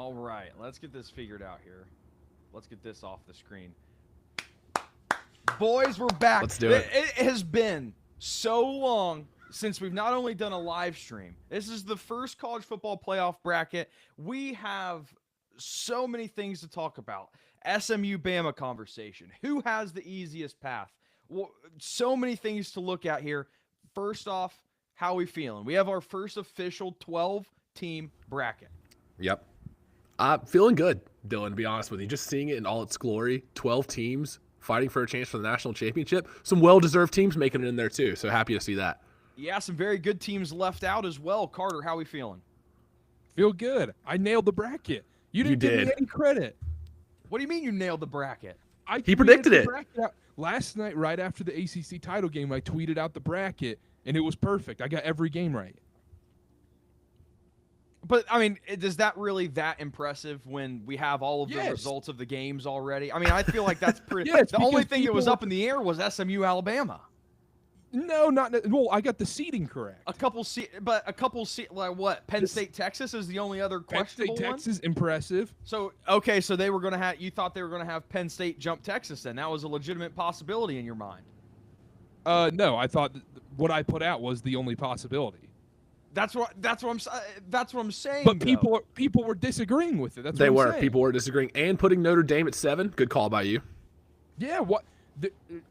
All right, let's get this figured out here. Let's get this off the screen. Boys, we're back. Let's do it. It has been so long since we've not only done a live stream. This is the first college football playoff bracket. We have so many things to talk about. SMU Bama conversation. Who has the easiest path? Well, so many things to look at here. First off, how are we feeling? We have our first official 12-team bracket. Yep. Feeling good, Dylan, to be honest with you. Just seeing it in all its glory. 12 teams fighting for a chance for the national championship. Some well-deserved teams making it in there, too. So happy to see that. Yeah, some very good teams left out as well. Carter, how are we feeling? Feel good. I nailed the bracket. You didn't give me any credit. What do you mean you nailed the bracket? He predicted it. Last night, right after the ACC title game, I tweeted out the bracket, and it was perfect. I got every game right. But, I mean, is that really that impressive when we have all of the results of the games already? I mean, I feel like that's pretty the only thing that was up in the air was SMU Alabama. No, not well. I got the seeding correct. Like what? Penn State, Texas is the only other questionable Penn State, Texas, impressive. So okay, so they were going to have. You thought they were going to have Penn State jump Texas? Then that was a legitimate possibility in your mind. No, I thought what I put out was the only possibility. That's what I'm saying. But people were disagreeing with it. That's what I'm saying. People were disagreeing and putting Notre Dame at 7. Good call by you. Yeah,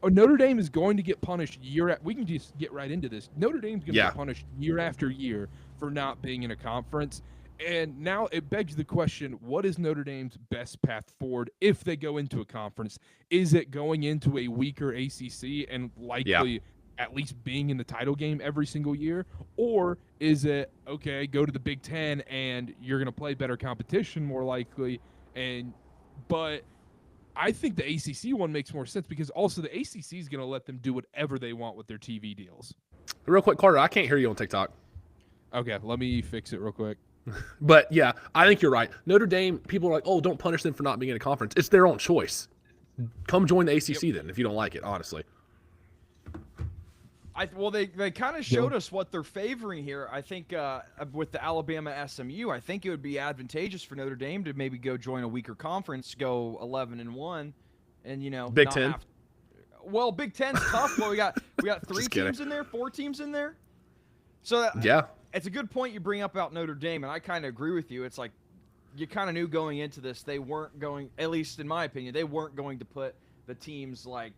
Notre Dame is going to get punished we can just get right into this. Notre Dame's going to get punished year after year for not being in a conference. And now it begs the question, what is Notre Dame's best path forward if they go into a conference? Is it going into a weaker ACC and likely at least being in the title game every single year? Or is it, okay, go to the Big Ten and you're going to play better competition more likely? But I think the ACC one makes more sense because also the ACC is going to let them do whatever they want with their TV deals. Real quick, Carter, I can't hear you on TikTok. Okay, let me fix it real quick. But, yeah, I think you're right. Notre Dame, people are like, oh, don't punish them for not being in a conference. It's their own choice. Come join the ACC then if you don't like it, honestly. They kind of showed us what they're favoring here. I think with the Alabama SMU, I think it would be advantageous for Notre Dame to maybe go join a weaker conference, go 11-1, and Big Ten. Well, Big Ten's tough. Well, we got 3 teams in there, 4 teams in there. So it's a good point you bring up about Notre Dame, and I kind of agree with you. It's like you kind of knew going into this they weren't going, at least in my opinion, they weren't going to put the teams like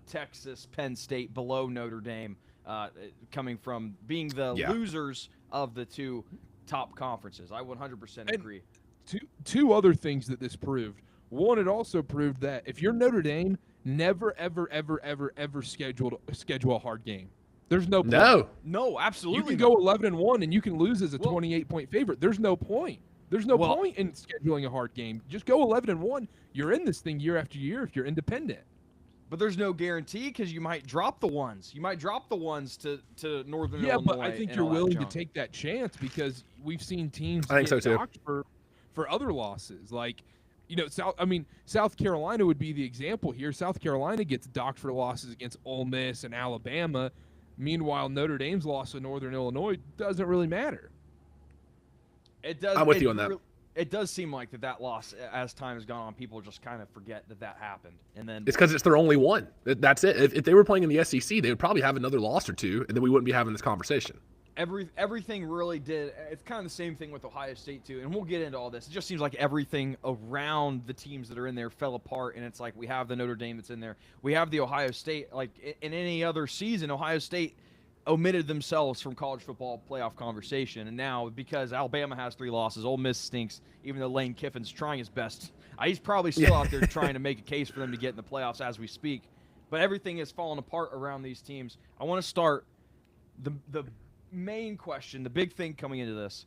Texas, Penn State below Notre Dame, coming from being the losers of the 2 top conferences. I 100% agree. Two other things that this proved. One, it also proved that if you're Notre Dame, never, ever, ever, ever, ever schedule a hard game. There's no point. No, absolutely. You can go 11-1 and you can lose as a 28-point favorite. There's no point. There's no point in scheduling a hard game. Just go 11-1. You're in this thing year after year if you're independent. But there's no guarantee because you might drop the ones. You might drop the ones to Northern Illinois. Yeah, but I think you're willing to take that chance because we've seen teams docked for other losses. Like, South Carolina would be the example here. South Carolina gets docked for losses against Ole Miss and Alabama. Meanwhile, Notre Dame's loss to Northern Illinois doesn't really matter. It does. I'm with you on that. It does seem like that loss, as time has gone on, people just kind of forget that happened. And then it's because it's their only one. That's it. If they were playing in the SEC, they would probably have another loss or 2, and then we wouldn't be having this conversation. Everything really did. It's kind of the same thing with Ohio State, too. And we'll get into all this. It just seems like everything around the teams that are in there fell apart. And it's like we have the Notre Dame that's in there. We have the Ohio State. Like in any other season, Ohio State omitted themselves from college football playoff conversation. And now, because Alabama has 3 losses, Ole Miss stinks, even though Lane Kiffin's trying his best. He's probably still out there trying to make a case for them to get in the playoffs as we speak. But everything is falling apart around these teams. I want to start the main question, the big thing coming into this,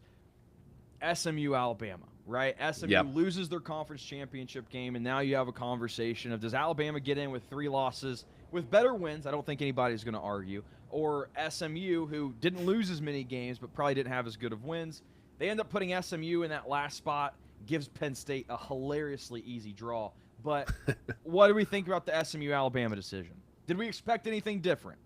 SMU, Alabama, right? SMU loses their conference championship game, and now you have a conversation of, does Alabama get in with 3 losses with better wins? I don't think anybody's going to argue. Or SMU, who didn't lose as many games but probably didn't have as good of wins. They end up putting SMU in that last spot, gives Penn State a hilariously easy draw. But what do we think about the SMU-Alabama decision? Did we expect anything different?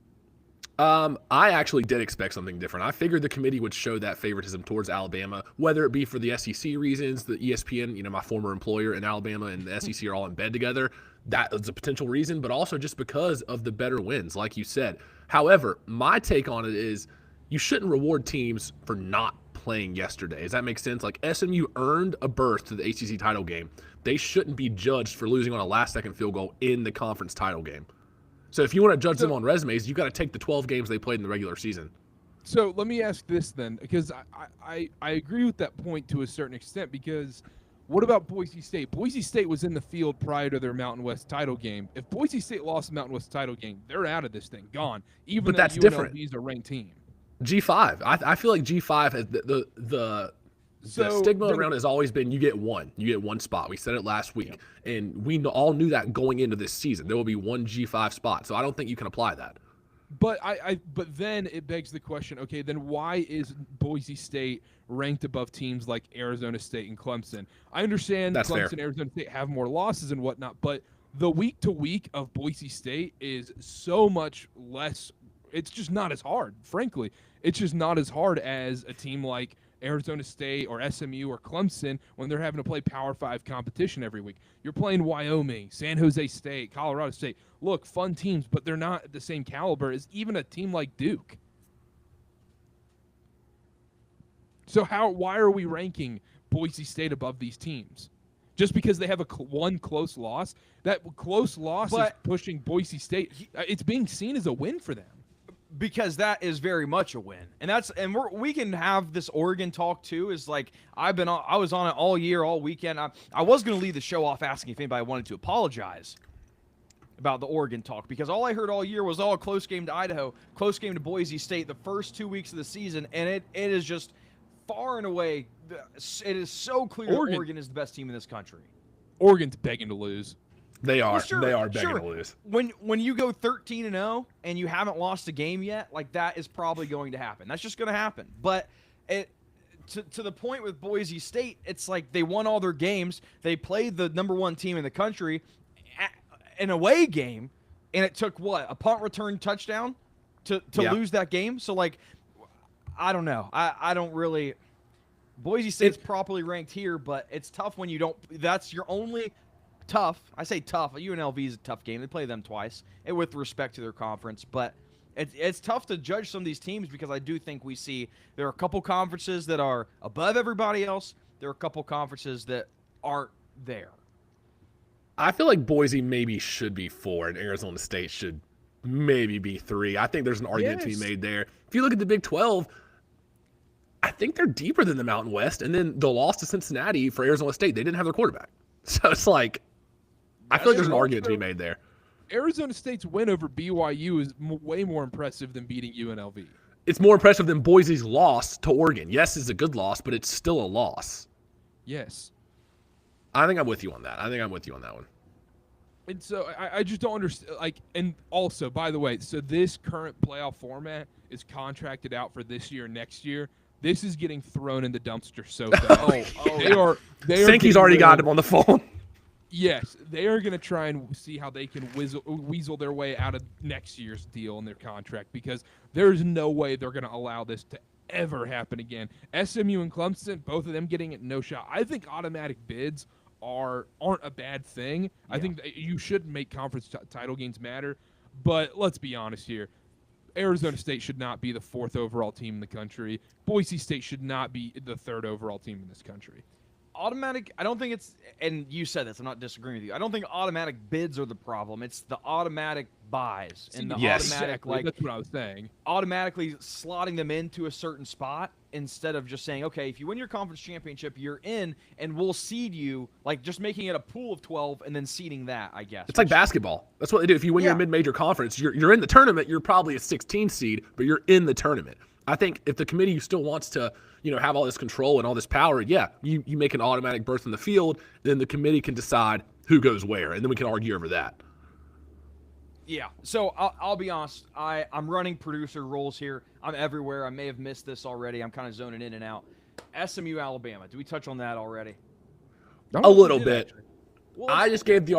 I actually did expect something different. I figured the committee would show that favoritism towards Alabama, whether it be for the SEC reasons, the ESPN, my former employer in Alabama and the SEC are all in bed together. That is a potential reason, but also just because of the better wins, like you said. However, my take on it is you shouldn't reward teams for not playing yesterday. Does that make sense? Like SMU earned a berth to the ACC title game. They shouldn't be judged for losing on a last-second field goal in the conference title game. So if you want to judge them on resumes, you got to take the 12 games they played in the regular season. So let me ask this then, because I agree with that point to a certain extent, because what about Boise State? Boise State was in the field prior to their Mountain West title game. If Boise State lost the Mountain West title game, they're out of this thing, gone. Even but though that's UNLV different. is a ranked team. G5. I feel like G5 has the stigma around it has always been you get one spot. We said it last week, and we all knew that going into this season. There will be one G5 spot, so I don't think you can apply that. But but then it begs the question, okay, then why is Boise State ranked above teams like Arizona State and Clemson? I understand That's Clemson fair. and Arizona State have more losses and whatnot, but the week-to-week of Boise State is so much less. It's just not as hard, frankly. It's just not as hard as a team like Arizona State or SMU or Clemson when they're having to play Power 5 competition every week. You're playing Wyoming, San Jose State, Colorado State. Look, fun teams, but they're not the same caliber as even a team like Duke. So why are we ranking Boise State above these teams? Just because they have one close loss? That close loss is pushing Boise State. It's being seen as a win for them. Because that is very much a win, and we can have this Oregon talk too. Is like I was on it all year, all weekend. I was going to leave the show off asking if anybody wanted to apologize about the Oregon talk, because all I heard all year was a close game to Idaho, close game to Boise State the first 2 weeks of the season, and it is just far and away. It is so clear Oregon is the best team in this country. Oregon's begging to lose. They are. Well, sure, they are begging sure. to lose. When you go 13-0 and you haven't lost a game yet, like that is probably going to happen. That's just going to happen. But to the point with Boise State, it's like they won all their games. They played the number one team in the country, an away game, and it took a punt return touchdown to lose that game. So like, I don't know. I don't really. Boise State's properly ranked here, but it's tough when you don't. That's your only. Tough. I say tough. UNLV is a tough game. They play them twice, and with respect to their conference. But it's tough to judge some of these teams, because I do think we see there are a couple conferences that are above everybody else. There are a couple conferences that aren't there. I feel like Boise maybe should be 4, and Arizona State should maybe be 3. I think there's an argument to be made there. If you look at the Big 12, I think they're deeper than the Mountain West, and then the loss to Cincinnati for Arizona State, they didn't have their quarterback. So it's like, I feel like there's an argument to be made there. Arizona State's win over BYU is way more impressive than beating UNLV. It's more impressive than Boise's loss to Oregon. Yes, it's a good loss, but it's still a loss. Yes. I think I'm with you on that. One. And so I just don't understand. Like, and also, by the way, so this current playoff format is contracted out for this year, next year. This is getting thrown in the dumpster so fast. They are. Sankey's already got him on the phone. Yes, they are going to try and see how they can weasel their way out of next year's deal in their contract, because there's no way they're going to allow this to ever happen again. SMU and Clemson, both of them getting it no shot. I think automatic bids aren't a bad thing. Yeah. I think that you should make conference title games matter, but let's be honest here. Arizona State should not be the 4th overall team in the country. Boise State should not be the 3rd overall team in this country. Automatic, I don't think it's, and you said this, I'm not disagreeing with you. I don't think automatic bids are the problem. It's the automatic buys and the automatic, exactly. That's what I was saying. Automatically slotting them into a certain spot instead of just saying, okay, if you win your conference championship, you're in, and we'll seed you, like just making it a pool of 12 and then seeding that, I guess. It's like basketball. That's what they do. If you win your mid-major conference, you're in the tournament. You're probably a 16 seed, but you're in the tournament. I think if the committee still wants to, have all this control and all this power, you make an automatic berth in the field, then the committee can decide who goes where, and then we can argue over that. Yeah, so I'll be honest. I'm running producer roles here. I'm everywhere. I may have missed this already. I'm kind of zoning in and out. SMU, Alabama. Did we touch on that already? A little bit. Well, I gave the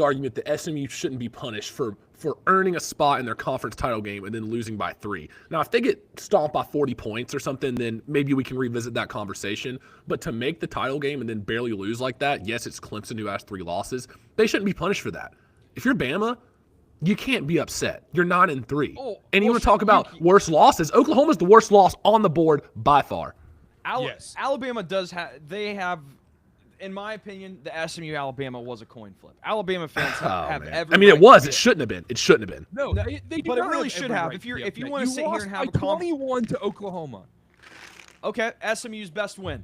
argument that SMU shouldn't be punished for earning a spot in their conference title game and then losing by 3. Now, if they get stomped by 40 points or something, then maybe we can revisit that conversation. But to make the title game and then barely lose like that, yes, it's Clemson who has 3 losses. They shouldn't be punished for that. If you're Bama, you can't be upset. You're 9-3. And you want to talk about worst losses? Oklahoma's the worst loss on the board by far. Yes. Alabama does have. They have. In my opinion, the SMU-Alabama was a coin flip. Alabama fans have every. I mean, it right was. to It shouldn't have been. It shouldn't have been. No, they do but it not really have should every have. right If you be if you upset. want to sit here and have a 21 to Oklahoma. Okay, SMU's best win.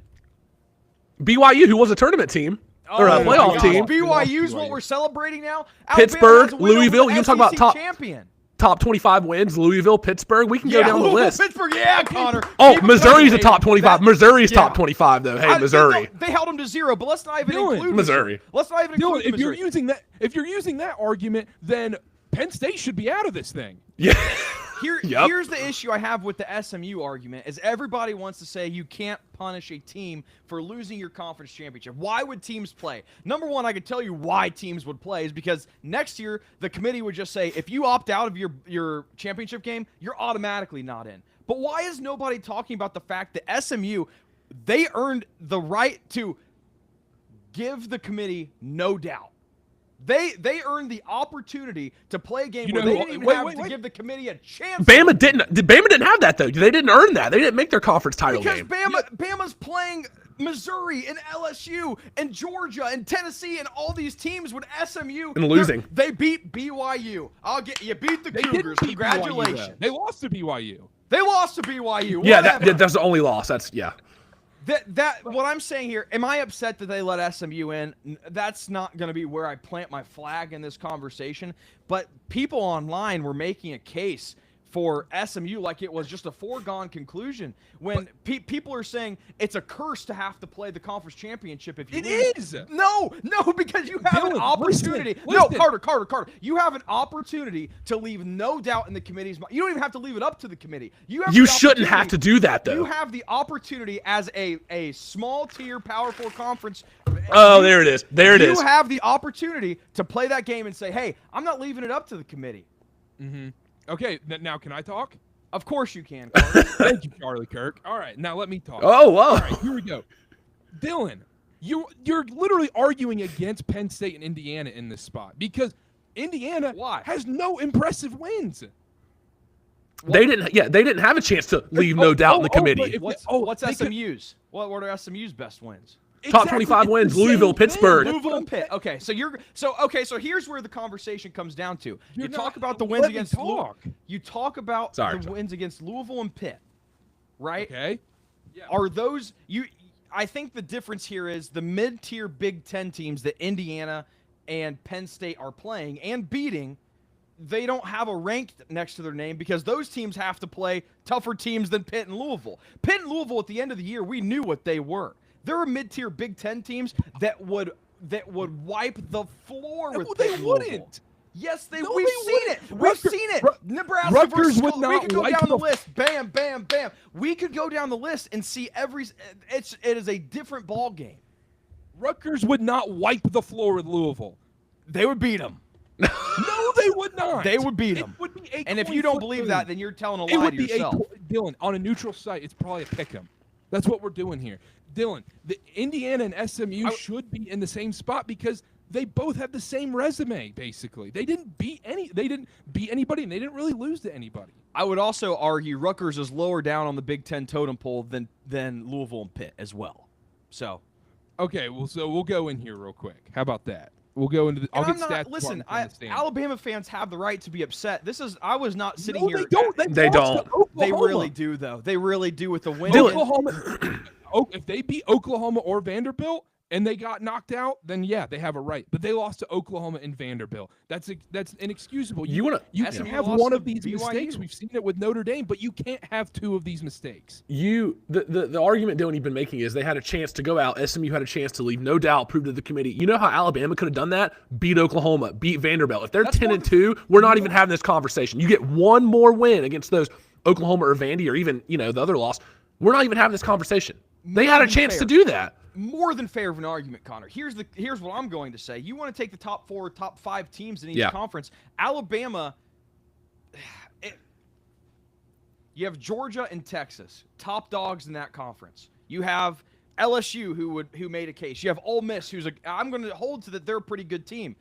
BYU, who was a tournament team or a Oh my playoff gosh, team. BYU's what we're celebrating now. Pittsburgh, Alabama has a win over Louisville. the You can talk about SEC top champion. Top 25 wins, Louisville, Pittsburgh. We can go down the Louisville, list. Pittsburgh, yeah, Connor. Oh, Keep it Missouri's a going, top 25. Missouri's yeah. top 25, though. Hey, Missouri. They held them to 0, but let's not even include Missouri. Let's not even include Dylan, Missouri. if you're using that argument, then Penn State should be out of this thing. Yeah. Here's the issue I have with the SMU argument is everybody wants to say you can't punish a team for losing your conference championship. Why would teams play? Number one, I could tell you why teams would play is because next year the committee would just say if you opt out of your championship game, you're automatically not in. But why is nobody talking about the fact that SMU, they earned the right to give the committee no doubt. They earned the opportunity to play a game where they didn't even have to give the committee a chance. Bama didn't have that, though. They didn't earn that. They didn't make their conference title because game. Bama's playing Missouri and LSU and Georgia and Tennessee and all these teams with SMU and losing. They beat BYU. You beat the Cougars. Congratulations. They lost to BYU. They lost to BYU. Yeah, that's the only loss. That's What I'm saying here, am I upset that they let SMU in? That's not going to be where I plant my flag in this conversation. But people online were making a case for SMU like it was just a foregone conclusion when people are saying it's a curse to have to play the conference championship if you lose. It is. No, because you have an opportunity. Listen. No, Carter. You have an opportunity to leave no doubt in the committee's mind. You don't even have to leave it up to the committee. You shouldn't have to do that, though. You have the opportunity as a small tier Power 4 conference. Oh, there it is. There it is. You have the opportunity to play that game and say, hey, I'm not leaving it up to the committee. Mm-hmm. Okay, now can I talk? Of course you can, Carter. Thank you, Charlie Kirk. All right, now let me talk. Oh, whoa. All right, here we go. Dylan, you're literally arguing against Penn State and Indiana in this spot because Indiana has no impressive wins. They didn't have a chance to leave no doubt in the committee. What's SMU's? What are SMU's best wins? Top 25 wins, Louisville, Pittsburgh. Louisville and Pitt. Okay, so here's where the conversation comes down to. You talk about the wins against You talk about the wins against Louisville and Pitt, right? Okay. Yeah. Are those I think the difference here is the mid-tier Big Ten teams that Indiana and Penn State are playing and beating, they don't have a rank next to their name because those teams have to play tougher teams than Pitt and Louisville. Pitt and Louisville at the end of the year, we knew what they were. There are mid-tier Big Ten teams that would wipe the floor with Pitt and Louisville. Wouldn't. Yes, we've wouldn't. seen it. We've seen it. Nebraska Rutgers versus would not we could go wipe down the the- list. Bam, bam, bam. We could go down the list and see it is a different ball game. Rutgers would not wipe the floor with Louisville. They would beat them. No, they would not. They would beat them. It would be a And if coin you don't flip believe game. that, then you're telling a It lie would to be yourself. Dylan, on a neutral site, it's probably a pick 'em. That's what we're doing here. Dylan, the Indiana and SMU should be in the same spot because they both have the same resume, basically. They didn't beat anybody, and they didn't really lose to anybody. I would also argue Rutgers is lower down on the Big Ten totem pole than Louisville and Pitt as well. So, okay, so we'll go in here real quick. How about that? We'll go into the. I'll get stats. Listen, Alabama fans have the right to be upset. I was not sitting No, here. They don't. They really do, though. They really do with the win. Oklahoma. If they beat Oklahoma or Vanderbilt and they got knocked out, then yeah, they have a right. But they lost to Oklahoma and Vanderbilt. That's inexcusable. You can have one of these mistakes. We've seen it with Notre Dame, but you can't have two of these mistakes. The argument Dylan you've been making is they had a chance to go out. SMU had a chance to leave no doubt, prove to the committee. You know how Alabama could have done that? Beat Oklahoma, beat Vanderbilt. If they're 10-2, we're not even having this conversation. You get one more win against those Oklahoma or Vandy or even the other loss. We're not even having this conversation. They had a chance to do that. more than fair of an argument, Connor. Here's what I'm going to say. You want to take the top 4, top 5 teams in each conference. Alabama, you have Georgia and Texas, top dogs in that conference. You have LSU, who made a case. You have Ole Miss, I'm going to hold to that they're a pretty good team.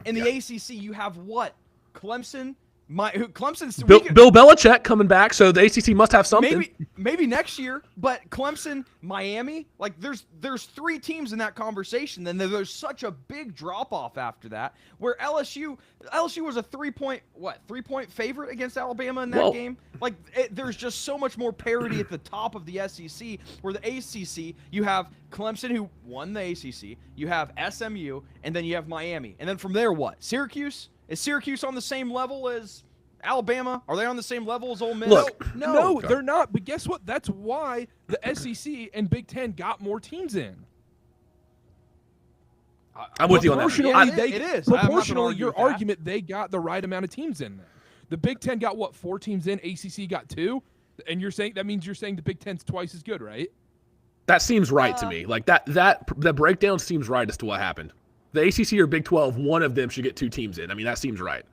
In the ACC, you have what? Clemson. Clemson's Bill Belichick coming back, so the ACC must have something. Maybe next year, but Clemson, Miami, like there's 3 teams in that conversation. Then there's such a big drop off after that. Where LSU was a 3-point favorite against Alabama in that game. Like there's just so much more parity at the top of the SEC. Where the ACC, you have Clemson who won the ACC, you have SMU, and then you have Miami, and then from there what? Syracuse. Is Syracuse on the same level as Alabama? Are they on the same level as Ole Miss? Look, no, they're not. But guess what? That's why the SEC and Big Ten got more teams in. I'm with you on that. It is. Proportionally, your argument, they got the right amount of teams in there. The Big Ten got, 4 teams in? ACC got 2? And that means you're saying the Big Ten's twice as good, right? That seems right to me. Like that breakdown seems right as to what happened. The ACC or Big 12, one of them should get 2 teams in. I mean, that seems right.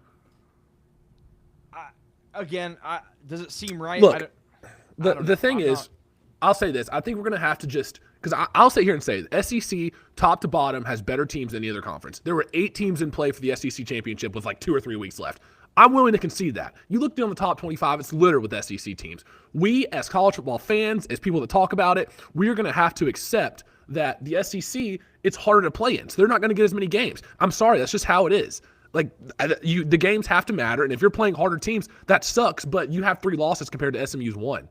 Does it seem right? Look, the thing is, I'll say this. I think we're going to have to because I'll sit here and say the SEC, top to bottom, has better teams than any other conference. There were 8 teams in play for the SEC championship with 2 or 3 weeks left. I'm willing to concede that. You look down the top 25, it's littered with SEC teams. We, as college football fans, as people that talk about it, we're going to have to accept that the SEC, it's harder to play in. So they're not going to get as many games. I'm sorry, that's just how it is. The games have to matter, and if you're playing harder teams, that sucks, but you have 3 losses compared to SMU's 1.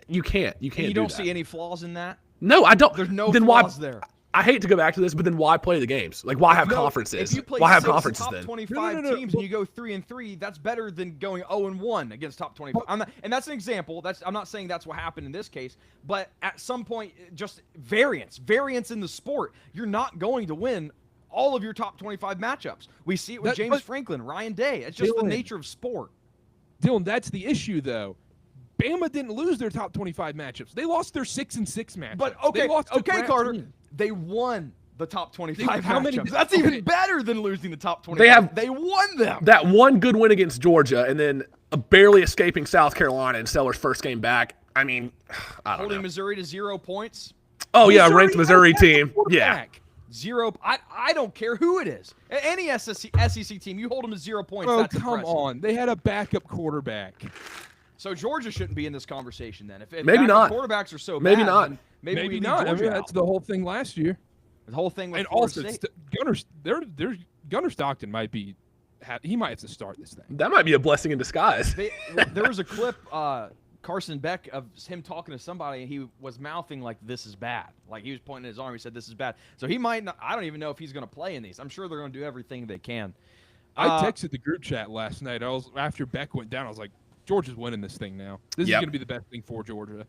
You can't and you don't see any flaws in that? No, I don't. There's no flaws there. I hate to go back to this, but then why play the games? Why have conferences? If you play why have 6 conferences top then? 25 teams and you go 3-3, that's better than going 0-1 against top 25. And that's an example. I'm not saying that's what happened in this case, but at some point, just variance in the sport. You're not going to win all of your top 25 matchups. We see it with James Franklin, Ryan Day. It's just the nature of sport. Dylan, that's the issue, though. Bama didn't lose their top 25 matchups. They lost their 6-6 matchups. But okay, Carter. Team. They won the top 25 matchups. That's even better than losing the top 25. They won them. That one good win against Georgia and then barely escaping South Carolina in Seller's first game back. I mean, I don't know. Holding Missouri to 0 points. Oh, yeah, ranked Missouri team. Yeah. 0. I don't care who it is. Any SEC team, you hold them to 0 points. Oh, that's come impressive. on. They had a backup quarterback. So Georgia shouldn't be in this conversation then. If maybe not. Quarterbacks are so maybe bad, not. Maybe we not. Georgia that's the whole thing last year. The whole thing with and Florida also State. Gunnar Stockton might have to start this thing. That might be a blessing in disguise. There was a clip, Carson Beck, of him talking to somebody, and he was mouthing this is bad. He was pointing at his arm. He said this is bad. So he might not. I don't even know if he's going to play in these. I'm sure they're going to do everything they can. I texted the group chat last night. After Beck went down, I was like, Georgia's winning this thing now. This is going to be the best thing for Georgia.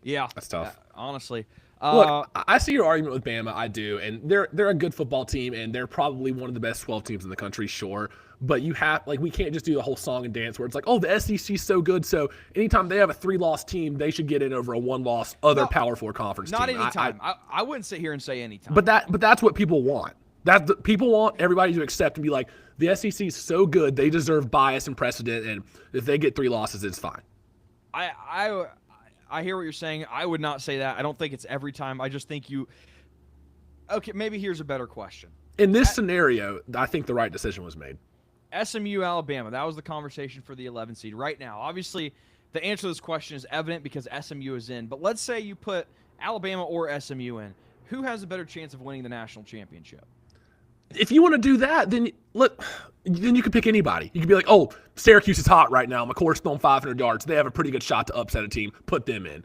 Yeah. That's tough. Honestly. Look, I see your argument with Bama. I do. And they're a good football team, and they're probably one of the best 12 teams in the country, sure. But you have, we can't just do the whole song and dance where it's the SEC's so good, so anytime they have a 3-loss team, they should get in over a 1-loss Power 4 conference team. Not anytime. I wouldn't sit here and say anytime. But that's what people want. People want everybody to accept and be like, the SEC is so good, they deserve bias and precedent, and if they get 3 losses, it's fine. I hear what you're saying. I would not say that. I don't think it's every time. I just think okay, maybe here's a better question. In this scenario, I think the right decision was made. SMU, Alabama, that was the conversation for the 11 seed. Right now, obviously, the answer to this question is evident because SMU is in. But let's say you put Alabama or SMU in. Who has a better chance of winning the national championship? If you want to do that, then you could pick anybody. You could be like, oh, Syracuse is hot right now. McCourt's throwing 500 yards. They have a pretty good shot to upset a team. Put them in.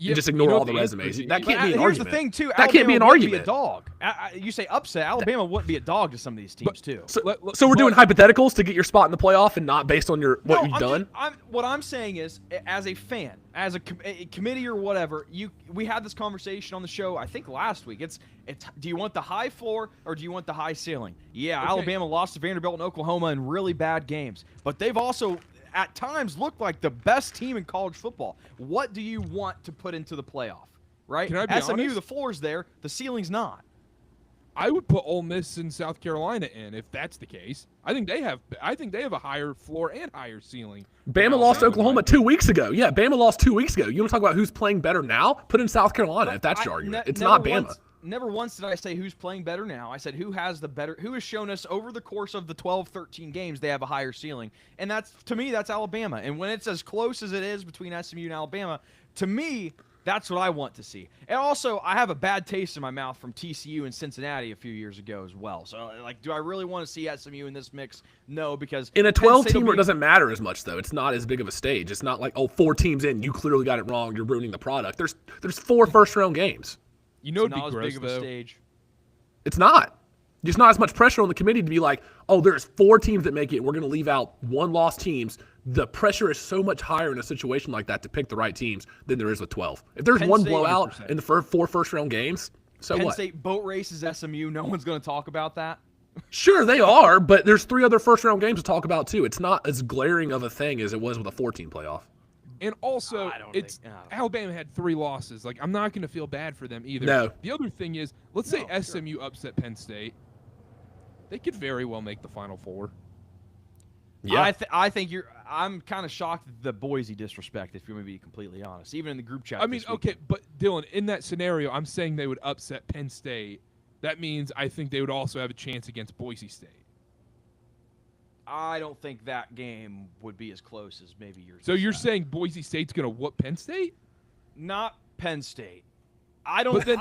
And just ignore all the resumes. That can't be an argument. Here's the thing, too. That can't be an argument. Be a dog. You say upset. Alabama wouldn't be a dog to some of these teams, too. So we're doing hypotheticals to get your spot in the playoff and not based on what you've done? What I'm saying is, as a fan, as a committee or whatever, we had this conversation on the show, I think last week. It's do you want the high floor or do you want the high ceiling? Yeah, okay. Alabama lost to Vanderbilt and Oklahoma in really bad games. But they've also at times looked like the best team in college football. What do you want to put into the playoff? right? Can I be SMU, honest? the floor's there, the ceiling's not. I would put Ole Miss and South Carolina in if that's the case. I think they have a higher floor and higher ceiling. Bama lost to Oklahoma 2 weeks ago. Yeah, Bama lost 2 weeks ago. You want to talk about who's playing better now? Put in South Carolina if that's your argument. It's not Bama. Never once did I say who's playing better now. I said who has shown us over the course of the 12, 13 games they have a higher ceiling. And to me, that's Alabama. And when it's as close as it is between SMU and Alabama, to me, that's what I want to see. And also, I have a bad taste in my mouth from TCU and Cincinnati a few years ago as well. So, do I really want to see SMU in this mix? No, because in a 12-team where it doesn't matter as much, though. It's not as big of a stage. It's not like, 4 teams in, you clearly got it wrong, you're ruining the product. There's 4 first-round games. You know, it'd be not gross, as big of a stage. It's not. There's not as much pressure on the committee to be like, there's 4 teams that make it, and we're going to leave out 1 loss teams. The pressure is so much higher in a situation like that to pick the right teams than there is with 12. If there's one blowout 100%. In the 4 first-round games, so Penn what? State boat races SMU. No one's going to talk about that. Sure, they are, but there's 3 other first-round games to talk about, too. It's not as glaring of a thing as it was with a 14 playoff. And also, Alabama had 3 losses. Like, I'm not going to feel bad for them either. No. The other thing is, let's say SMU upset Penn State. They could very well make the Final Four. Yeah, I think I'm kind of shocked at the Boise disrespect, if you're going to be completely honest. Even in the group chat. I mean, okay, but Dylan, in that scenario, I'm saying they would upset Penn State. That means I think they would also have a chance against Boise State. I don't think that game would be as close as maybe yours. So you're saying Boise State's going to whoop Penn State? Not Penn State. I don't think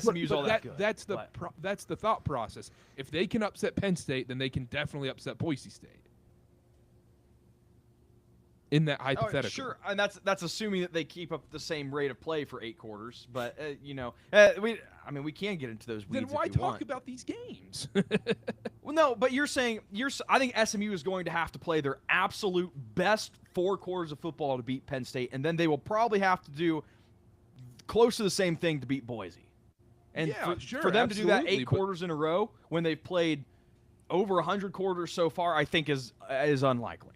SMU's all that good. That's the thought process. If they can upset Penn State, then they can definitely upset Boise State. In that hypothetical. Sure, and that's assuming that they keep up the same rate of play for 8 quarters. But we can get into those weeds. Then why if you talk want. About these games? Well, no, but you're saying I think SMU is going to have to play their absolute best 4 quarters of football to beat Penn State, and then they will probably have to do close to the same thing to beat Boise. And for them to do that 8 quarters in a row when they've played over 100 quarters so far, I think is unlikely.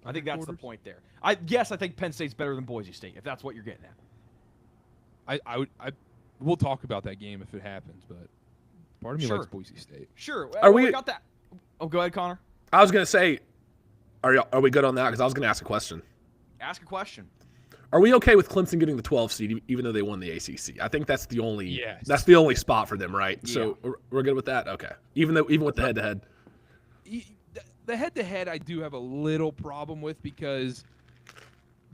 I think that's the point there. I think Penn State's better than Boise State, if that's what you're getting at. We'll talk about that game if it happens, but part of me likes Boise State. Sure. We got that? Oh, go ahead, Connor. I was going to say, are we good on that? Because I was going to ask a question. Ask a question. Are we okay with Clemson getting the 12 seed, even though they won the ACC? I think that's the only that's the only spot for them, right? Yeah. So we're good with that. Okay. Even with the head-to-head. The head-to-head I do have a little problem with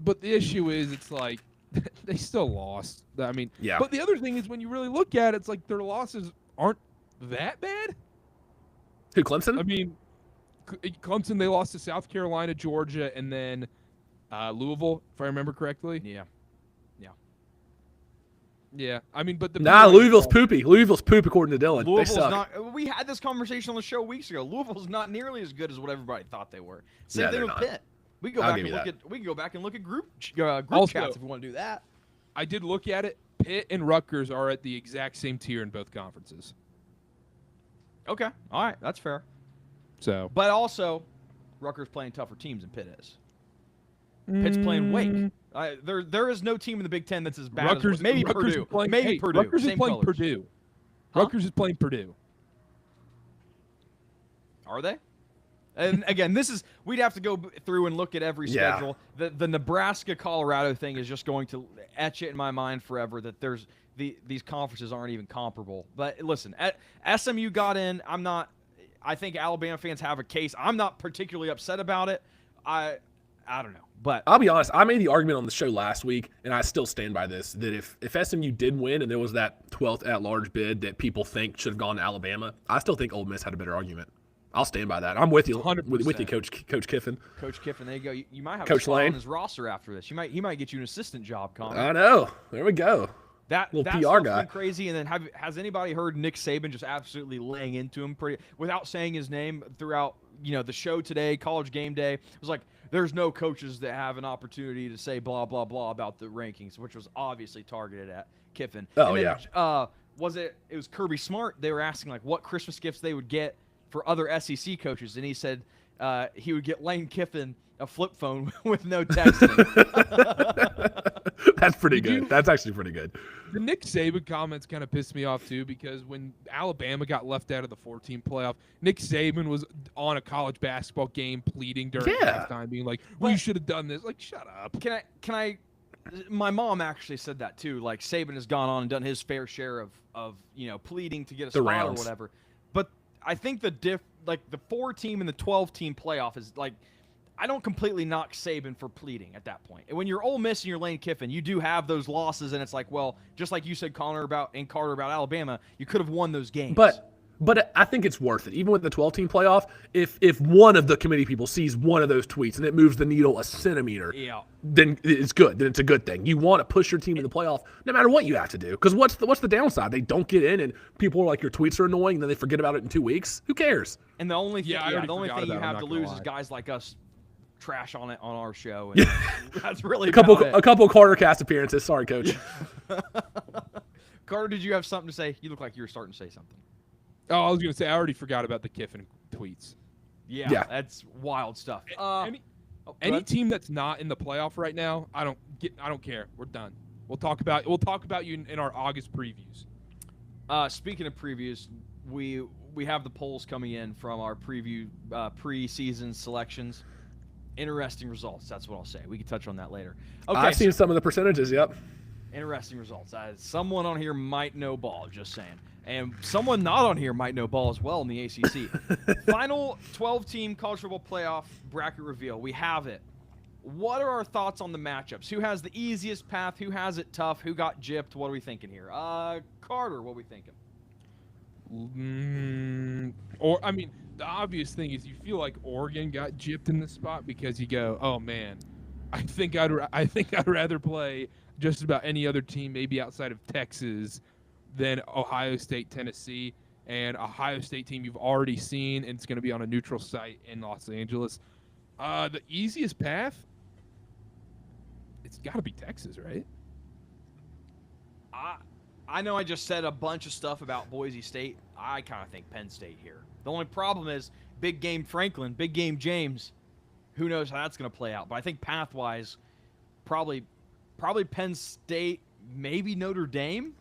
but the issue is it's like they still lost. I mean, yeah. But the other thing is when you really look at it, it's like their losses aren't that bad. Who, Clemson? I mean, Clemson, they lost to South Carolina, Georgia, and then Louisville, if I remember correctly. Yeah. I mean, but Louisville's poopy. Louisville's poop, according to Dylan. They suck. We had this conversation on the show weeks ago. Louisville's not nearly as good as what everybody thought they were. Same thing with Pitt. We can go back and look at group chats if we want to do that. I did look at it. Pitt and Rutgers are at the exact same tier in both conferences. Okay. All right. That's fair. So, but also, Rutgers playing tougher teams than Pitt is. Pitt's playing Wake. There is no team in the Big Ten that's as bad Rutgers, as maybe Rutgers Purdue. Purdue. Rutgers is playing Purdue. Huh? Rutgers is playing Purdue. Are they? And again, we'd have to go through and look at every schedule. The Nebraska-Colorado thing is just going to etch it in my mind forever that these conferences aren't even comparable. But listen, SMU got in. I think Alabama fans have a case. I'm not particularly upset about it. I don't know. But I'll be honest, I made the argument on the show last week, and I still stand by this, that if SMU did win and there was that 12th at-large bid that people think should have gone to Alabama, I still think Ole Miss had a better argument. I'll stand by that. I'm with you. 100%. With you, Coach Kiffin. Coach Kiffin, there you go. You might have Coach a spot Lane on his roster after this. He might get you an assistant job, Connor. I know. There we go. That little PR stuff's guy. Been crazy. And then has anybody heard Nick Saban just absolutely laying into him without saying his name throughout the show today, College Game Day? It was like there's no coaches that have an opportunity to say blah blah blah about the rankings, which was obviously targeted at Kiffin. Oh, and then, it was Kirby Smart. They were asking like what Christmas gifts they would get for other SEC coaches, and he said he would get Lane Kiffin a flip phone with no texting. That's pretty good. That's actually pretty good. The Nick Saban comments kind of pissed me off too, because when Alabama got left out of the 14 playoff, Nick Saban was on a college basketball game pleading during halftime, being like, "Well, you should have done this." Like, shut up. Can I? My mom actually said that too. Like, Saban has gone on and done his fair share of pleading to get a spot or whatever. But I think the 4-team and the 12-team playoff is like, I don't completely knock Saban for pleading at that point. And when you're Ole Miss and you're Lane Kiffin, you do have those losses, and it's like, well, just like you said, Connor about Alabama, you could have won those games. But I think it's worth it. Even with the 12-team playoff, if one of the committee people sees one of those tweets and it moves the needle a centimeter, then it's good. Then it's a good thing. You want to push your team in the playoff no matter what you have to do. Because what's the downside? They don't get in, and people are like, your tweets are annoying, and then they forget about it in 2 weeks. Who cares? And the only thing, you have to lose is guys like us trash on it on our show. And that's really a couple Carter cast appearances. Sorry, Coach. Carter, did you have something to say? You look like you were starting to say something. Oh, I was going to say, I already forgot about the Kiffin tweets. Yeah. That's wild stuff. Any team that's not in the playoff right now, I don't care. We're done. We'll talk about you in our August previews. Speaking of previews, we have the polls coming in from our preseason selections. Interesting results. That's what I'll say. We can touch on that later. Okay, I've seen some of the percentages. Yep. Interesting results. Someone on here might know ball. Just saying. And someone not on here might know ball as well in the ACC. Final 12-team college football playoff bracket reveal. We have it. What are our thoughts on the matchups? Who has the easiest path? Who has it tough? Who got gypped? What are we thinking here? Carter, what are we thinking? The obvious thing is you feel like Oregon got gypped in this spot because you go, oh man, I think I'd rather play just about any other team, maybe outside of Texas, than Ohio State, Tennessee, and Ohio State team you've already seen, and it's going to be on a neutral site in Los Angeles. The easiest path, it's got to be Texas, right? I know I just said a bunch of stuff about Boise State. I kind of think Penn State here. The only problem is big game Franklin, big game James. Who knows how that's going to play out? But I think path-wise, probably Penn State, maybe Notre Dame.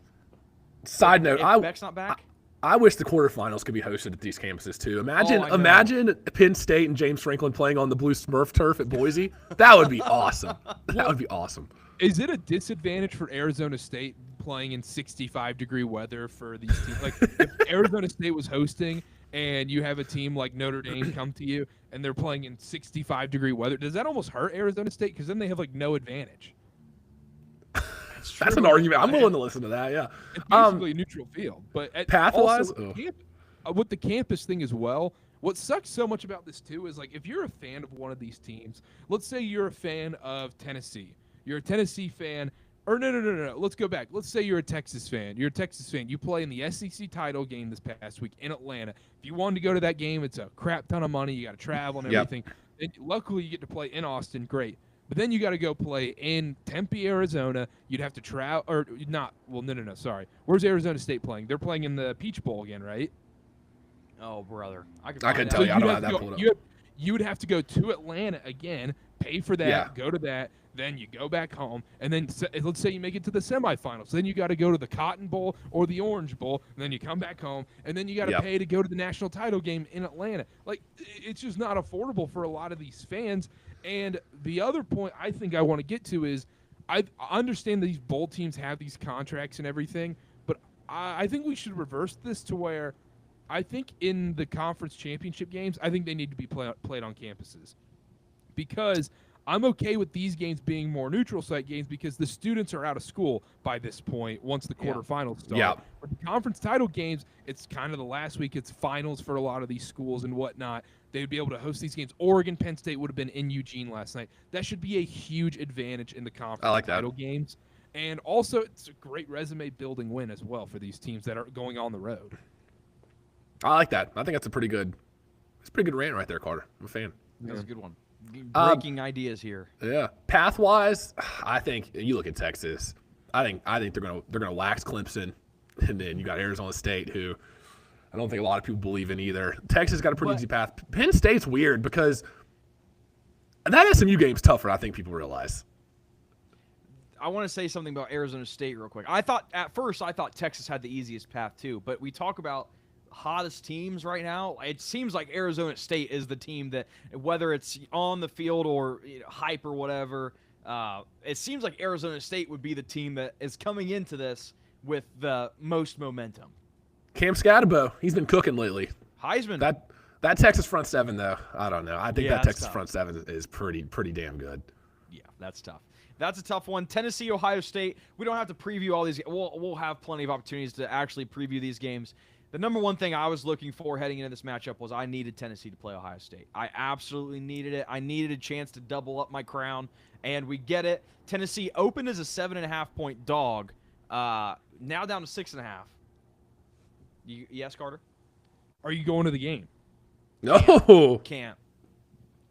Side note, if Beck's not back. I wish the quarterfinals could be hosted at these campuses too. Imagine Penn State and James Franklin playing on the blue Smurf turf at Boise. That would be awesome. That would be awesome. Is it a disadvantage for Arizona State playing in 65-degree weather for these teams? Like, if Arizona State was hosting and you have a team like Notre Dame come to you and they're playing in 65-degree weather, does that almost hurt Arizona State? Because then they have, like, no advantage. That's an argument. I'm willing to listen to that, yeah. It's basically a neutral field. But path-wise? With the campus thing as well, what sucks so much about this, too, is, like, if you're a fan of one of these teams, let's say you're a fan of Tennessee. You're a Tennessee fan. Or no. Let's go back. Let's say you're a Texas fan. You're a Texas fan. You play in the SEC title game this past week in Atlanta. If you wanted to go to that game, it's a crap ton of money. You got to travel and everything. And luckily, you get to play in Austin. Great. But then you got to go play in Tempe, Arizona. You'd have to travel, or not. Well, no. Sorry. Where's Arizona State playing? They're playing in the Peach Bowl again, right? Oh, brother. I can tell you. I don't have that pulled up. You would have to go to Atlanta again, pay for that, go to that. Then you go back home, and then let's say you make it to the semifinals. Then you got to go to the Cotton Bowl or the Orange Bowl, and then you come back home, and then you got to pay to go to the national title game in Atlanta. Like, it's just not affordable for a lot of these fans. And the other point I think I want to get to is I understand that these bowl teams have these contracts and everything, but I think we should reverse this to where I think in the conference championship games, I think they need to be played on campuses. Because I'm okay with these games being more neutral site games because the students are out of school by this point once the quarterfinals start. Yeah. But the conference title games, it's kind of the last week. It's finals for a lot of these schools and whatnot. They would be able to host these games. Oregon, Penn State would have been in Eugene last night. That should be a huge advantage in the conference title games. And also, it's a great resume-building win as well for these teams that are going on the road. I like that. I think that's a pretty good rant right there, Carter. I'm a fan. That's a good one. Breaking ideas here. Yeah. Path-wise, I think you look at Texas. I think they're gonna lax Clemson, and then you got Arizona State, who I don't think a lot of people believe in either. Texas got a pretty easy path. Penn State's weird because that SMU game's tougher. I think people realize. I want to say something about Arizona State real quick. At first I thought Texas had the easiest path too, but we talk about hottest teams right now. It seems like Arizona State is the team that, whether it's on the field or hype or whatever, it seems like Arizona State would be the team that is coming into this with the most momentum. Cam Scatterbo, he's been cooking lately. Heisman. That Texas front seven, though, I don't know. I think that Texas tough. front seven is pretty damn good. Yeah, that's tough. That's a tough one. Tennessee, Ohio State. We don't have to preview all these. We'll have plenty of opportunities to actually preview these games. The number one thing I was looking for heading into this matchup was I needed Tennessee to play Ohio State. I absolutely needed it. I needed a chance to double up my crown, and we get it. Tennessee opened as a 7.5-point dog, now down to 6.5. Yes, Carter? Are you going to the game? No. Can't.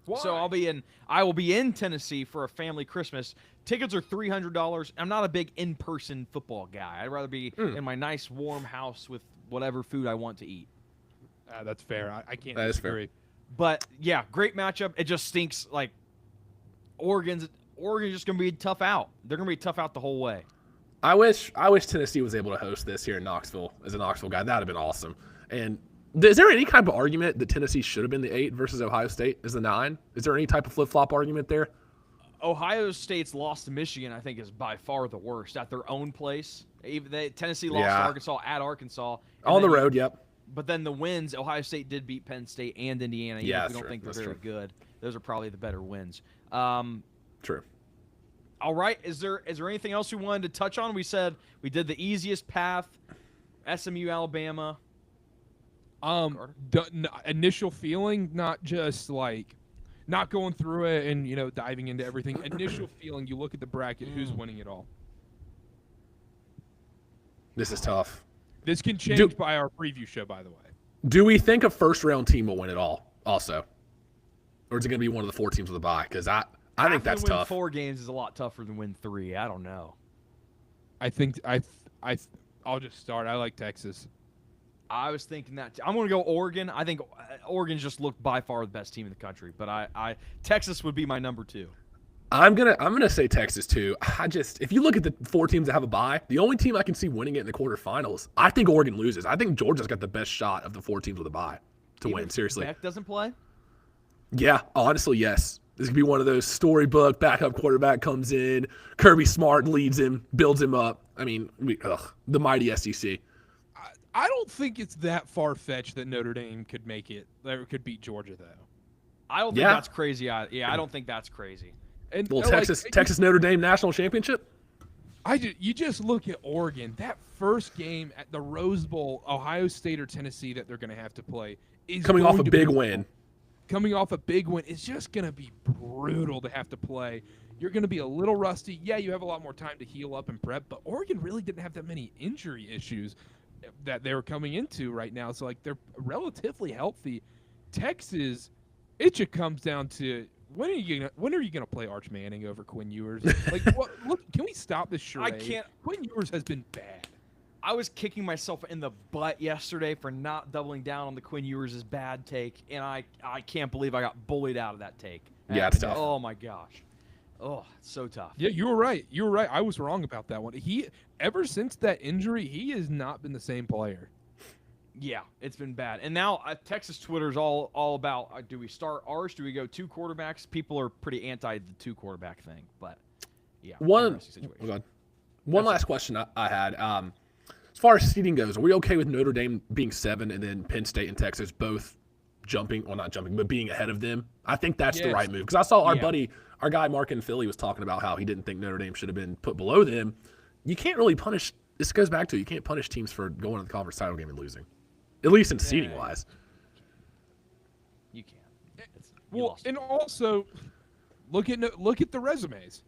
Why? So I will be in Tennessee for a family Christmas. Tickets are $300. I'm not a big in-person football guy. I'd rather be in my nice warm house with whatever food I want to eat. That's fair. I can't That is disagree. But yeah, great matchup. It just stinks like Oregon's just gonna be tough out. They're gonna be tough out the whole way. I wish Tennessee was able to host this here in Knoxville as a Knoxville guy. That'd have been awesome. And is there any type of argument that Tennessee should have been the 8 versus Ohio State as the 9? Is there any type of flip-flop argument there? Ohio State's loss to Michigan, I think, is by far the worst at their own place. Tennessee lost to Arkansas at Arkansas. On the road, yep. But then the wins, Ohio State did beat Penn State and Indiana. Yeah, we don't think they're very good. Those are probably the better wins. True. All right. Is there anything else we wanted to touch on? We said we did the easiest path, SMU, Alabama. Initial feeling, not just like not going through it and diving into everything. Initial feeling, you look at the bracket, who's winning it all. This is tough. This can change by our preview show, by the way. Do we think a first-round team will win it all also? Or is it going to be one of the 4 teams with a bye? Because I think that's win tough. 4 games is a lot tougher than win 3. I don't know. I think I'll just start. I like Texas. I was thinking that. I'm going to go Oregon. I think Oregon's just looked by far the best team in the country, but Texas would be my number 2. I'm gonna say Texas too. If you look at the 4 teams that have a bye, the only team I can see winning it in the quarterfinals, I think Oregon loses. I think Georgia's got the best shot of the 4 teams with a bye to win. Seriously. Beck doesn't play? Yeah, honestly, yes. This could be one of those storybook backup quarterback comes in, Kirby Smart leads him, builds him up. I mean, the mighty SEC. I don't think it's that far-fetched that Notre Dame could make it. Or could beat Georgia, though. I don't think that's crazy. I don't think that's crazy. And Texas Notre Dame national championship. You just look at Oregon. That first game at the Rose Bowl, Ohio State or Tennessee that they're going to have to play is coming off a big win. Coming off a big win, it's just going to be brutal to have to play. You're going to be a little rusty. Yeah, you have a lot more time to heal up and prep, but Oregon really didn't have that many injury issues that they were coming into right now. So, they're relatively healthy. Texas, it just comes down to when are you gonna play Arch Manning over Quinn Ewers? Look, can we stop this charade? I can't. Quinn Ewers has been bad. I was kicking myself in the butt yesterday for not doubling down on the Quinn Ewers' bad take, and I can't believe I got bullied out of that take. Yeah, it's tough. Oh my gosh. Oh, it's so tough. Yeah, you were right. I was wrong about that one. Ever since that injury, he has not been the same player. Yeah, it's been bad. And now Texas Twitter's all about, do we start Arch? Do we go 2 quarterbacks? People are pretty anti the 2 quarterback thing, but yeah. One last question I had. As far as seeding goes, are we okay with Notre Dame being 7 and then Penn State and Texas both not jumping, but being ahead of them? I think that's the right move. Because I saw our guy Mark in Philly was talking about how he didn't think Notre Dame should have been put below them. You can't really punish. This goes back to you can't punish teams for going to the conference title game and losing, at least in seeding wise. You can't. And also look at the resumes.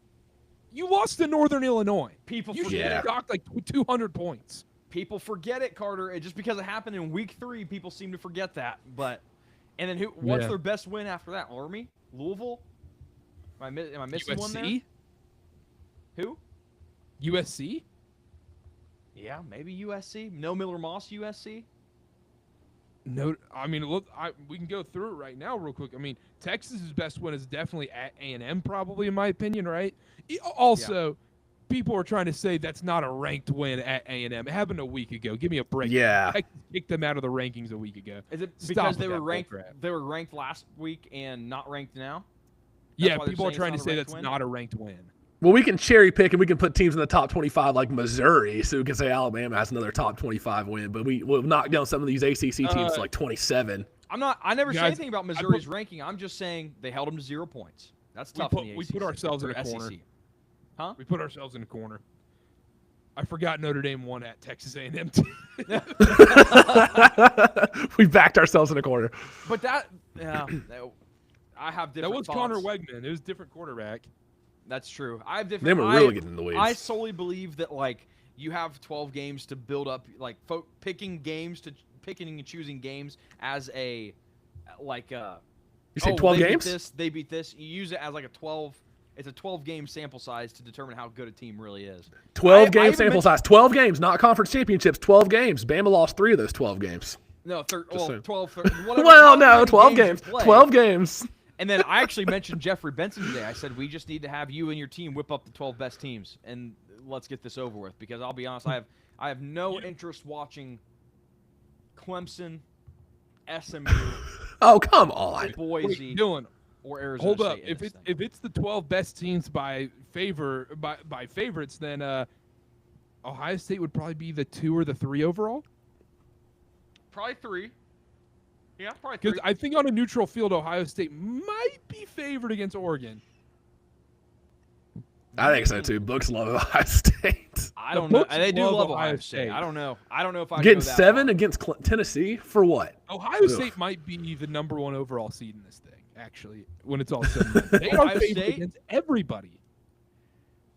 You lost to Northern Illinois. People you forget. should have docked 200 points. People forget it, Carter. Just because it happened in week 3, people seem to forget that. And then what's their best win after that? Army? Louisville? Am I missing USC? one there? Who? USC? Yeah, maybe USC. No Miller Moss, USC. No, I mean, look, we can go through it right now real quick. I mean, Texas's best win is definitely at A&M, probably in my opinion, right? Also, people are trying to say that's not a ranked win at A&M. It happened a week ago. Give me a break. Yeah. Texas kicked them out of the rankings a week ago. Is it Stop because with they were that ranked? bullcrap. They were ranked last week and not ranked now. Yeah, why they're people are saying it's trying not to a say ranked that's win? not a ranked win. Well, we can cherry pick and we can put teams in the top 25 like Missouri, so we can say Alabama has another top 25 win. But we'll knock down some of these ACC teams to like 27. I never said Guys, anything about Missouri's ranking. I'm just saying they held them to 0 points. That's tough. We put ourselves in a corner. SEC. Huh? We put ourselves in a corner. I forgot Notre Dame won at Texas A&M. We backed ourselves in a corner. But that, I have different. That was thoughts. Connor Wegman. It was a different quarterback. That's true. I have different. They were really getting in the weeds. I solely believe that you have 12 games to build up, picking and choosing games as a You say 12 games? They beat this. You use it as like a 12. It's a 12-game sample size to determine how good a team really is. 12-game sample size. 12 games, not conference championships. 12 games. Bama lost 3 of those 12 games. No, 12. Well, no, 12 games. 12 games. And then I actually mentioned Jeffrey Benson today. I said, we just need to have you and your team whip up the 12 best teams, and let's get this over with. Because I'll be honest, I have no interest watching Clemson, SMU. Oh, come on. Boise. Wait, Dylan, or Arizona hold up. State If it's the 12 best teams by favorites, then Ohio State would probably be the 2 or the 3 overall. Probably 3. Yeah, probably 3. Because I think on a neutral field, Ohio State might be favored against Oregon. I think so too. Books love Ohio State. I don't know. Books They do love love Ohio Ohio State. State. I don't know. I don't know if I Getting go that 7 far. against Tennessee for what? Ohio Ugh. State might be the number 1 overall seed in this thing, actually, when it's all said and done. They are Ohio favored State? against everybody.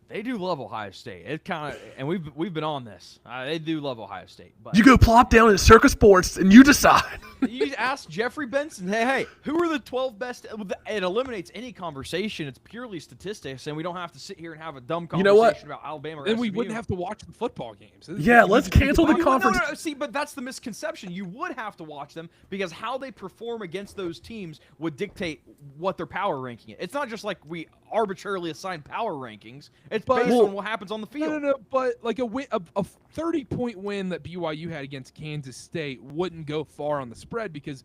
They do love Ohio State. It kind of, and we've been on this. They do love Ohio State. But You go plop down in Circus Sports and you decide. you ask Jeffrey Benson, hey, who are the 12 best? It eliminates any conversation. It's purely statistics, and we don't have to sit here and have a dumb You know conversation what? about Alabama or Then we SMU. wouldn't have to watch the football games. Yeah, let's cancel the No, conference. no, see, but that's the misconception. You would have to watch them because how they perform against those teams would dictate what their power ranking is. It's not just like we arbitrarily assign power rankings. It's based on what happens on the field. No, but like a 30-point win that BYU had against Kansas State wouldn't go far on the spread because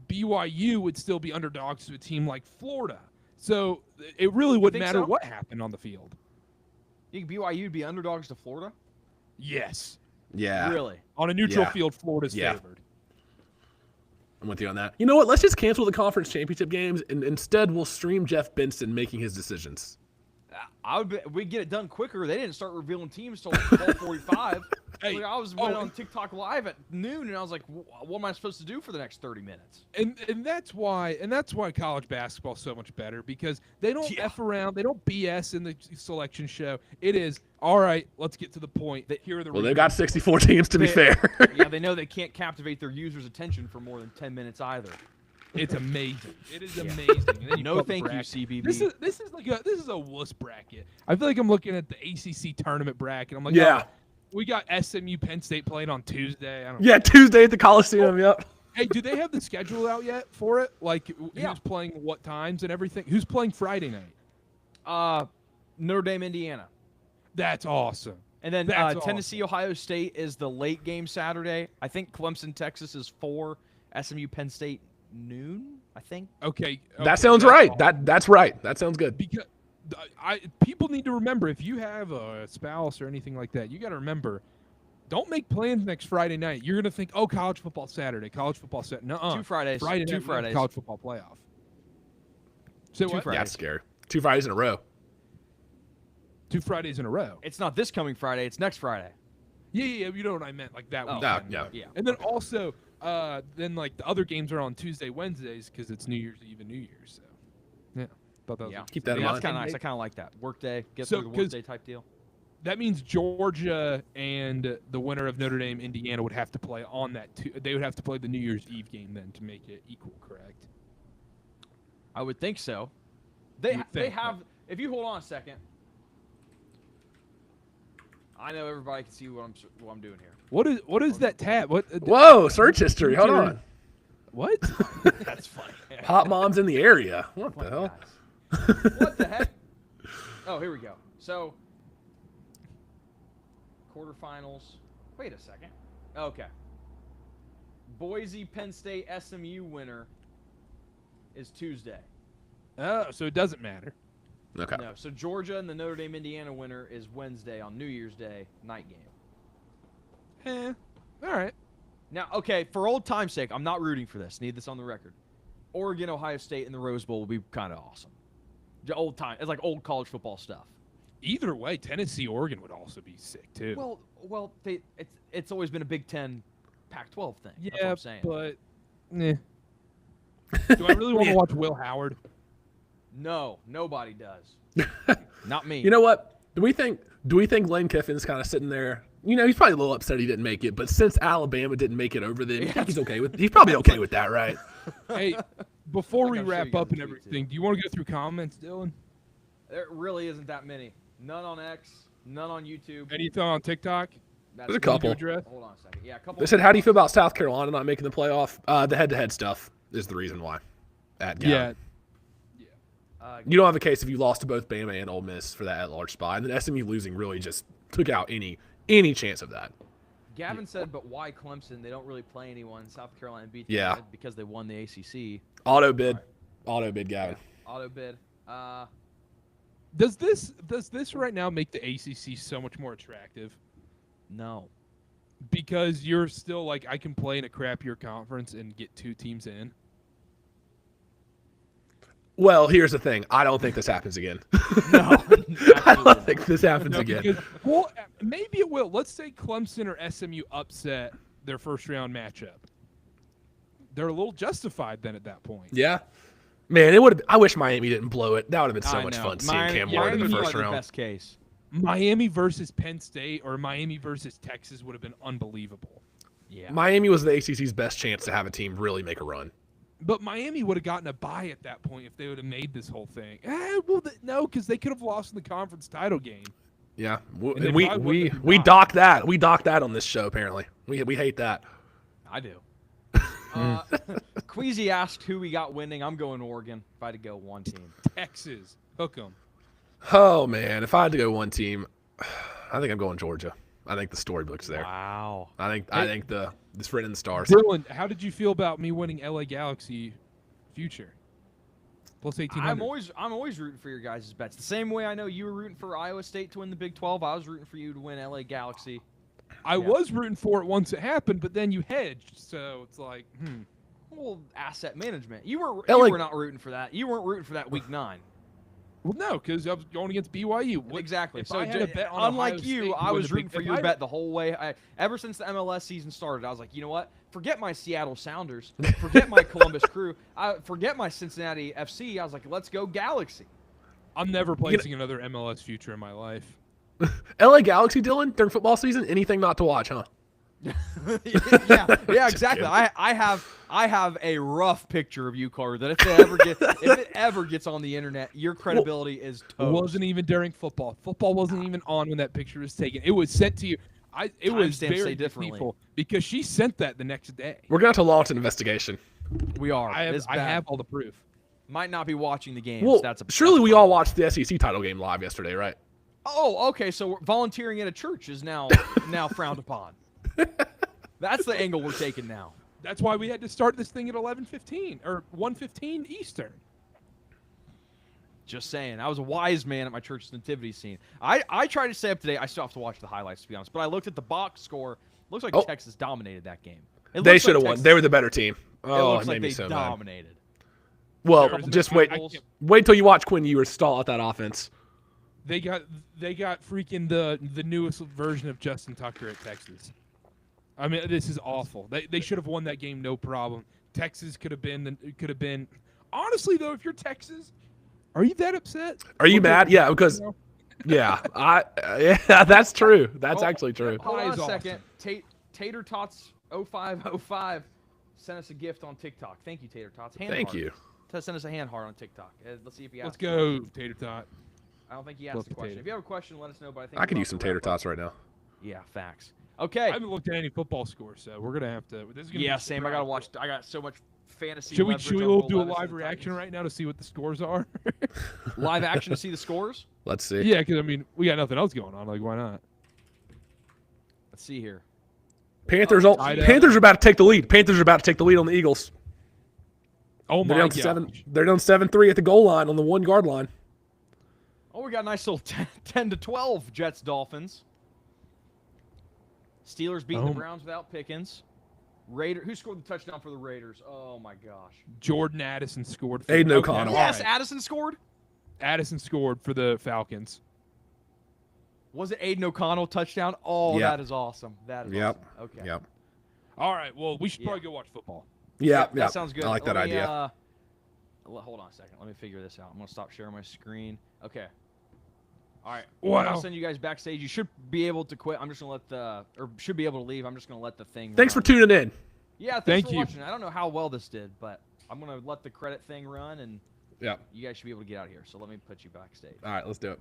BYU would still be underdogs to a team like Florida. So it really wouldn't matter what happened on the field. You think BYU would be underdogs to Florida? Yes. Yeah. Really? On a neutral Yeah. field, Florida's Yeah. favored. I'm with you on that. You know what? Let's just cancel the conference championship games and instead we'll stream Jeff Benson making his decisions. We'd get it done quicker. They didn't start revealing teams till 12:45. Hey, I was went on TikTok live at noon, and I was like, "What am I supposed to do for the next 30 minutes?" And that's why college basketball's so much better because they don't F around, they don't BS in the selection show. It is all right. Let's get to the point. Here are the Well, they've got 64 teams to be fair. Yeah, they know they can't captivate their users' attention for more than 10 minutes either. It's amazing. It is amazing. And then No, put the thank you, bracket. CBB. This is a wuss bracket. I feel like I'm looking at the ACC tournament bracket. I'm like, Yeah. oh, we got SMU Penn State playing on Tuesday. I don't Yeah, Tuesday at the Coliseum. Yep. Hey, do they have the schedule out yet for it? Like, who's playing what times and everything? Who's playing Friday night? Notre Dame, Indiana. That's awesome. And then That's Tennessee, Ohio State is the late game Saturday. I think Clemson, Texas is 4. SMU, Penn State, noon, I think. Okay. That sounds right. That's right. That sounds good. Because people need to remember, if you have a spouse or anything like that, you got to remember, don't make plans next Friday night. You're going to think, oh, college football Saturday, college football Saturday. Nuh-uh. 2 Fridays. Friday Two night, Fridays. college football playoff. So what? Fridays. Yeah, it's scary. 2 Fridays in a row. 2 Fridays in a row. It's not this coming Friday. It's next Friday. Yeah, you know what I meant, like that weekend. Yeah. And then also, then like the other games are on Tuesday, Wednesdays because it's New Year's Eve and New Year's. So, yeah, thought that was Keep that in That's mind. kind of nice. I kind of like that. Workday, get So, through the workday type deal. That means Georgia and the winner of Notre Dame, Indiana would have to play on that. They would have to play the New Year's Eve game then to make it equal, correct? I would think so. They have. If you hold on a second, I know everybody can see what I'm doing here. What is that tab? What? Whoa, search history. Hold on. What? That's funny. Hot mom's in the area. What the hell? What the heck? Oh, here we go. So, quarterfinals. Wait a second. Okay. Boise, Penn State, SMU winner is Tuesday. Oh, so it doesn't matter. Okay. No, so Georgia and the Notre Dame, Indiana winner is Wednesday on New Year's Day, night game. All right. Now, okay, for old time's sake, I'm not rooting for this. Need this on the record. Oregon, Ohio State in the Rose Bowl would be kind of awesome. Old time. It's like old college football stuff. Either way, Tennessee, Oregon would also be sick too. Well, it's always been a Big Ten, Pac-12 thing. Yeah, That's what I'm saying. but do I really want to watch Will Howard? No, nobody does. Not me. You know what? Do we think Lane Kiffin's kind of sitting there? He's probably a little upset he didn't make it, but since Alabama didn't make it over, then I think he's okay with. He's probably okay with that, right? Hey, before we I'm sure wrap you got up the and tweet, everything, too. do you want to go through comments, Dylan? There really isn't that many. None on X, none on YouTube. Anything on TikTok? That's There's a good. couple. Address? Hold on a second. Yeah, a couple. They said, "How do you feel about South Carolina not making the playoff?" The head-to-head stuff is the reason why. At Gavin. You don't have a case if you lost to both Bama and Ole Miss for that at-large spot, and then SMU losing really just took out any chance of that. Gavin said, but why Clemson? They don't really play anyone. South Carolina beat them Yeah. because they won the ACC. Auto bid, Gavin. Yeah, auto bid. Does this right now make the ACC so much more attractive? No. Because you're still like, I can play in a crappier conference and get 2 teams in. Well, here's the thing. I don't think this happens again. No. I don't think this happens No, again. because, well, maybe it will. Let's say Clemson or SMU upset their first round matchup. They're a little justified then at that point. Yeah. Man, it would. I wish Miami didn't blow it. That would have been so I much know. fun seeing Cam Ward in the Miami first like round. The best case. Miami versus Penn State or Miami versus Texas would have been unbelievable. Yeah. Miami was the ACC's best chance to have a team really make a run. But Miami would have gotten a bye at that point if they would have made this whole thing. No, because they could have lost in the conference title game. Yeah, And they and we probably wouldn't have we been docked that. We docked that on this show. Apparently, we hate that. I do. Queasy asked who we got winning. I'm going Oregon if I had to go one team. Texas, hook 'em. Oh man, if I had to go one team, I think I'm going Georgia. I think the storybook's there. Wow. I think it's written in the stars. Dylan, how did you feel about me winning LA Galaxy future? Plus 1800. I'm always rooting for your guys' bets. The same way I know you were rooting for Iowa State to win the Big 12, I was rooting for you to win LA Galaxy. I was rooting for it once it happened, but then you hedged, so it's like, Well, asset management. You were not rooting for that. You weren't rooting for that week 9. Well, no, because I was going against BYU. Exactly. If So I had a bet on unlike Ohio you, State, I would was have rooting picked for if your I- bet the whole way. Ever since the MLS season started, I was like, you know what? Forget my Seattle Sounders. Forget my Columbus Crew. Forget my Cincinnati FC. I was like, let's go Galaxy. I'm never placing another MLS future in my life. LA Galaxy, Dylan, during football season, anything not to watch, huh? yeah, exactly. I have a rough picture of you, Carter. That if it ever gets on the internet, your credibility is It toast. wasn't even during football. Football wasn't even on when that picture was taken. It was sent to you. It was Timestamps say very differently. deceitful because she sent that the next day. We're gonna have to launch an investigation. We are. I It's bad. have all the proof. Might not be watching the games. Well, That's surely we all watched the SEC title game live yesterday, right? Oh, okay. So volunteering at a church is now frowned upon. That's the angle we're taking now. That's why we had to start this thing at 11:15 or 1:15 Eastern. Just saying. I was a wise man at my church's nativity scene. I tried to stay up to date. I still have to watch the highlights, to be honest. But I looked at the box score. Looks like Texas dominated that game. They should have won. They were the better team. Oh, looks it made like me they so mad. dominated. Well, There was just a- wait. I can't- Wait till you watch Quinn Ewers stall out that offense. They got freaking the newest version of Justin Tucker at Texas. I mean, this is awful. They should have won that game, no problem. Texas could have been. Honestly, though, if you're Texas, are you that upset? Are you mad? Yeah, because yeah, that's true. That's actually true. Hold on a Pie is second. Tater Tots 0505 sent us a gift on TikTok. Thank you, Tater Tots. Thank you. Send us a hand heart on TikTok. Let's see if he Let's asked. go, Tater Tot. I don't think he asked Love the question. potato. If you have a question, let us know. But I think I could we're use about some to tater wrap up. tots right now. Yeah, facts. I Okay. haven't looked at any football scores, so we're gonna have to. This is gonna Yeah, be same. I gotta watch. I got so much fantasy. Should we leverage do on a Will live Levis and the reaction Titans. right now to see what the scores are? Live action to see the scores? Let's see. Yeah, because I mean we got nothing else going on. Like, why not? Let's see here. Panthers tied up. Panthers are about to take the lead. Panthers are about to take the lead on the Eagles. Oh They're my down god. They're down 7-3 at the goal line on the 1-yard line. Oh, we got a nice little 10-12 Jets Dolphins. Steelers beating the Browns without Pickens. Who scored the touchdown for the Raiders? Oh my gosh. Jordan Addison scored. For Aiden O'Connell. Yes, right. Addison scored. Addison scored for the Falcons. Was it Aiden O'Connell touchdown? Oh, Yep. that is awesome. That is Yep. awesome. Okay. Yep. All right. Well, we should probably go watch football. Yeah, That sounds good. I like that Let me, idea. Hold on a second. Let me figure this out. I'm going to stop sharing my screen. Okay. All right. Wow. I'll send you guys backstage. You should be able to quit. I'm just going to should be able to leave. I'm just going to let the thing Thanks run. for tuning in. Yeah, Thank thanks for you. watching. I don't know how well this did, but I'm going to let the credit thing run, and Yeah. you guys should be able to get out of here. So let me put you backstage. All right, let's do it.